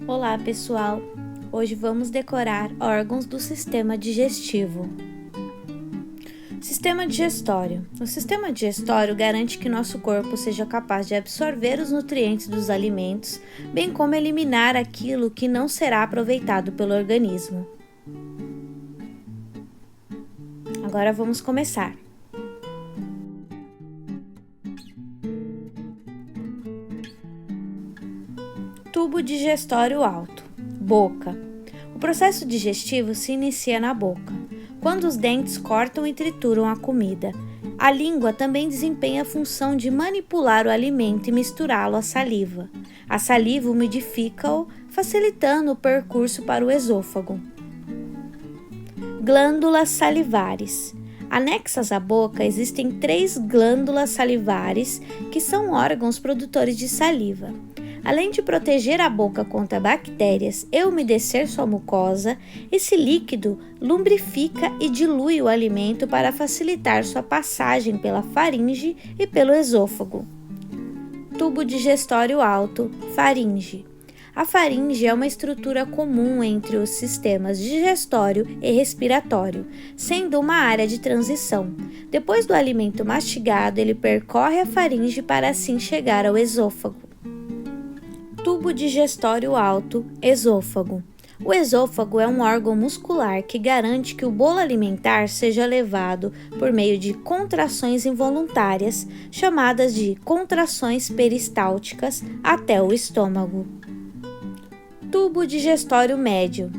Olá, pessoal! Hoje vamos decorar órgãos do sistema digestivo. Sistema digestório. O sistema digestório garante que nosso corpo seja capaz de absorver os nutrientes dos alimentos, bem como eliminar aquilo que não será aproveitado pelo organismo. Agora vamos começar. Tubo digestório alto. Boca. O processo digestivo se inicia na boca, quando os dentes cortam e trituram a comida. A língua também desempenha a função de manipular o alimento e misturá-lo à saliva. A saliva umidifica-o, facilitando o percurso para o esôfago. Glândulas salivares. Anexas à boca existem 3 glândulas salivares, que são órgãos produtores de saliva. Além de proteger a boca contra bactérias e umedecer sua mucosa, esse líquido lubrifica e dilui o alimento para facilitar sua passagem pela faringe e pelo esôfago. Tubo digestório alto, faringe. A faringe é uma estrutura comum entre os sistemas digestório e respiratório, sendo uma área de transição. Depois do alimento mastigado, ele percorre a faringe para assim chegar ao esôfago. Tubo digestório alto, esôfago. O esôfago é um órgão muscular que garante que o bolo alimentar seja levado por meio de contrações involuntárias, chamadas de contrações peristálticas, até o estômago. Tubo digestório médio,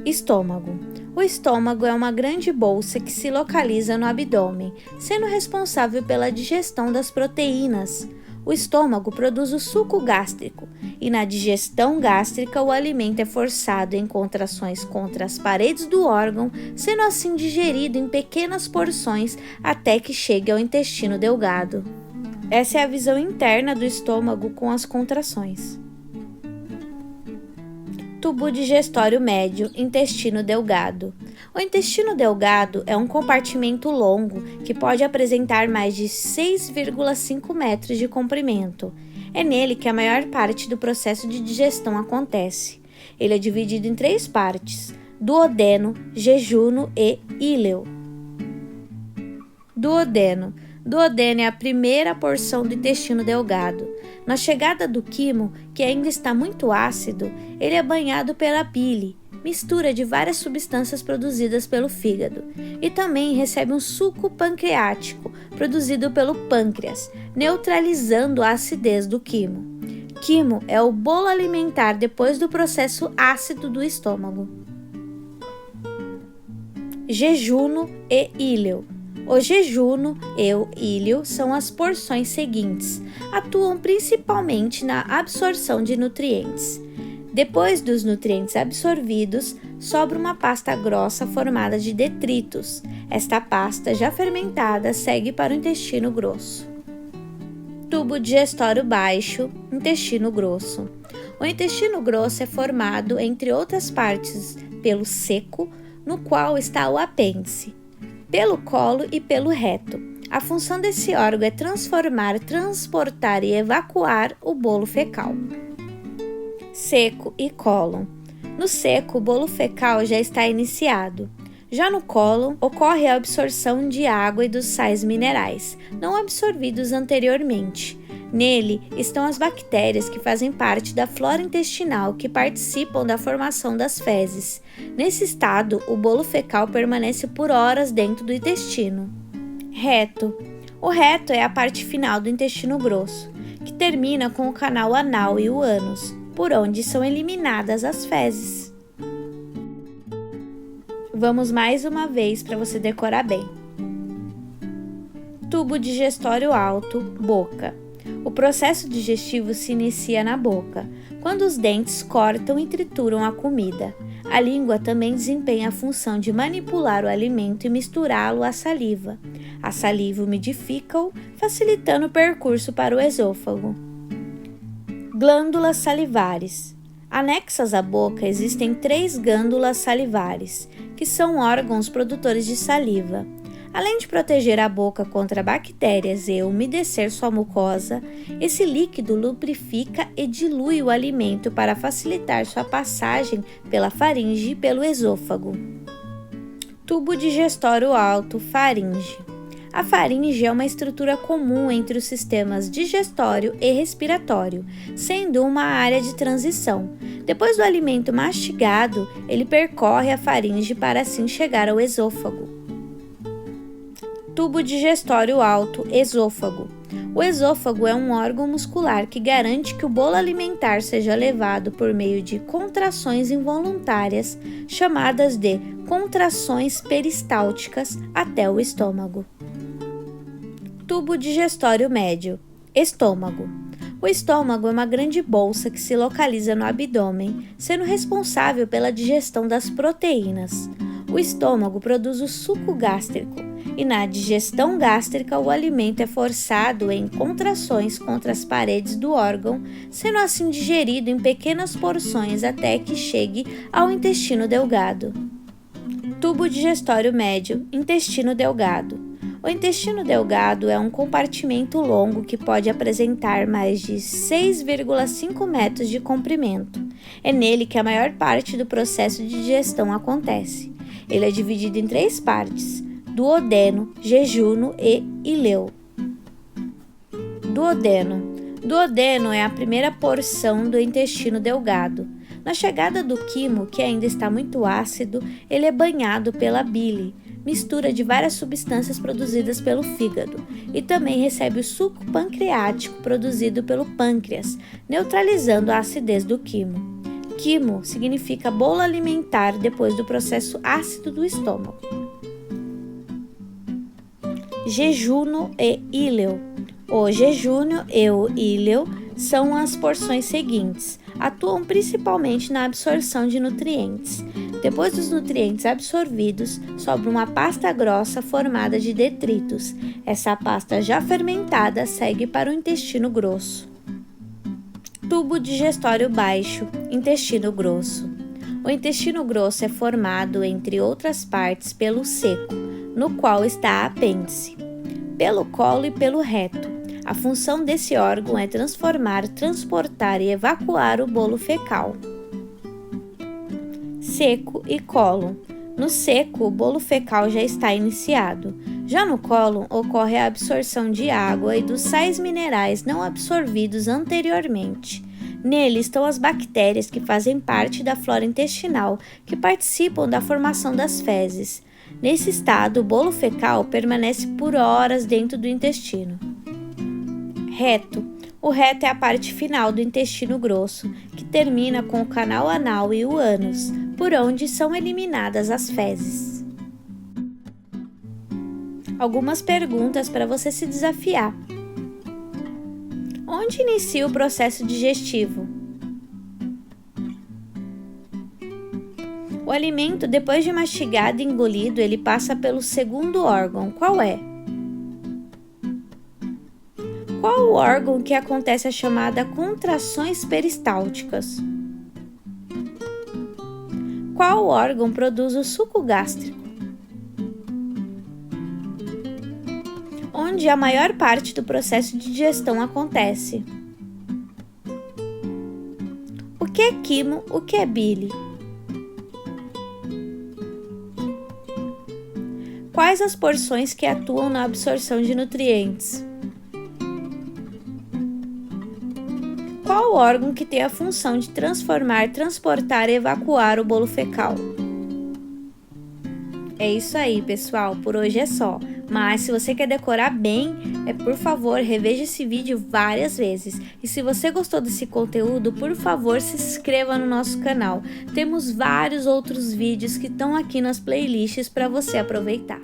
estômago. O estômago é uma grande bolsa que se localiza no abdômen, sendo responsável pela digestão das proteínas. O estômago produz o suco gástrico e na digestão gástrica o alimento é forçado em contrações contra as paredes do órgão, sendo assim digerido em pequenas porções até que chegue ao intestino delgado. Essa é a visão interna do estômago com as contrações. Tubo digestório médio, intestino delgado. O intestino delgado é um compartimento longo que pode apresentar mais de 6,5 metros de comprimento. É nele que a maior parte do processo de digestão acontece. Ele é dividido em 3 partes: duodeno, jejuno e íleo. Duodeno. Duodeno é a primeira porção do intestino delgado. Na chegada do quimo, que ainda está muito ácido, ele é banhado pela bile, mistura de várias substâncias produzidas pelo fígado, e também recebe um suco pancreático, produzido pelo pâncreas, neutralizando a acidez do quimo. Quimo é o bolo alimentar depois do processo ácido do estômago. Jejuno e íleo. O jejuno e o íleo são as porções seguintes. Atuam principalmente na absorção de nutrientes. Depois dos nutrientes absorvidos, sobra uma pasta grossa formada de detritos. Esta pasta, já fermentada, segue para o intestino grosso. Tubo digestório baixo, intestino grosso. O intestino grosso é formado, entre outras partes, pelo seco, no qual está o apêndice, pelo colo e pelo reto. A função desse órgão é transformar, transportar e evacuar o bolo fecal. Seco e cólon. No seco, o bolo fecal já está iniciado. Já no cólon, ocorre a absorção de água e dos sais minerais, não absorvidos anteriormente. Nele estão as bactérias que fazem parte da flora intestinal que participam da formação das fezes. Nesse estado, o bolo fecal permanece por horas dentro do intestino. Reto. O reto é a parte final do intestino grosso, que termina com o canal anal e o ânus, por onde são eliminadas as fezes. Vamos mais uma vez para você decorar bem. Tubo digestório alto, boca. O processo digestivo se inicia na boca, quando os dentes cortam e trituram a comida. A língua também desempenha a função de manipular o alimento e misturá-lo à saliva. A saliva umidifica-o, facilitando o percurso para o esôfago. Glândulas salivares. Anexas à boca existem 3 glândulas salivares, que são órgãos produtores de saliva. Além de proteger a boca contra bactérias e umedecer sua mucosa, esse líquido lubrifica e dilui o alimento para facilitar sua passagem pela faringe e pelo esôfago. Tubo digestório alto, faringe. A faringe é uma estrutura comum entre os sistemas digestório e respiratório, sendo uma área de transição. Depois do alimento mastigado, ele percorre a faringe para assim chegar ao esôfago. Tubo digestório alto, esôfago. O esôfago é um órgão muscular que garante que o bolo alimentar seja levado por meio de contrações involuntárias, chamadas de contrações peristálticas, até o estômago. Tubo digestório médio, estômago. O estômago é uma grande bolsa que se localiza no abdômen, sendo responsável pela digestão das proteínas. O estômago produz o suco gástrico, e na digestão gástrica o alimento é forçado em contrações contra as paredes do órgão, sendo assim digerido em pequenas porções até que chegue ao intestino delgado. Tubo digestório médio, intestino delgado. O intestino delgado é um compartimento longo que pode apresentar mais de 6,5 metros de comprimento. É nele que a maior parte do processo de digestão acontece. Ele é dividido em 3 partes: duodeno, jejuno e íleo. Duodeno. Duodeno é a primeira porção do intestino delgado. Na chegada do quimo, que ainda está muito ácido, ele é banhado pela bile, mistura de várias substâncias produzidas pelo fígado, e também recebe o suco pancreático produzido pelo pâncreas, neutralizando a acidez do quimo. Quimo significa bolo alimentar depois do processo ácido do estômago. Jejuno e íleo. O jejuno e o íleo são as porções seguintes. Atuam principalmente na absorção de nutrientes. Depois dos nutrientes absorvidos, sobra uma pasta grossa formada de detritos. Essa pasta já fermentada segue para o intestino grosso. Tubo digestório baixo, intestino grosso. O intestino grosso é formado, entre outras partes, pelo seco, no qual está a apêndice, pelo colo e pelo reto. A função desse órgão é transformar, transportar e evacuar o bolo fecal. Seco e cólon. No seco, o bolo fecal já está iniciado. Já no cólon, ocorre a absorção de água e dos sais minerais não absorvidos anteriormente. Nele estão as bactérias que fazem parte da flora intestinal, que participam da formação das fezes. Nesse estado, o bolo fecal permanece por horas dentro do intestino. Reto. O reto é a parte final do intestino grosso, que termina com o canal anal e o ânus, por onde são eliminadas as fezes. Algumas perguntas para você se desafiar. Onde inicia o processo digestivo? O alimento, depois de mastigado e engolido, ele passa pelo segundo órgão. Qual é? Qual o órgão que acontece a chamada contrações peristálticas? Qual órgão produz o suco gástrico? Onde a maior parte do processo de digestão acontece? O que é quimo? O que é bile? Quais as porções que atuam na absorção de nutrientes? Qual o órgão que tem a função de transformar, transportar e evacuar o bolo fecal? É isso aí, pessoal. Por hoje é só. Mas se você quer decorar bem, por favor, reveja esse vídeo várias vezes. E se você gostou desse conteúdo, por favor, se inscreva no nosso canal. Temos vários outros vídeos que estão aqui nas playlists para você aproveitar.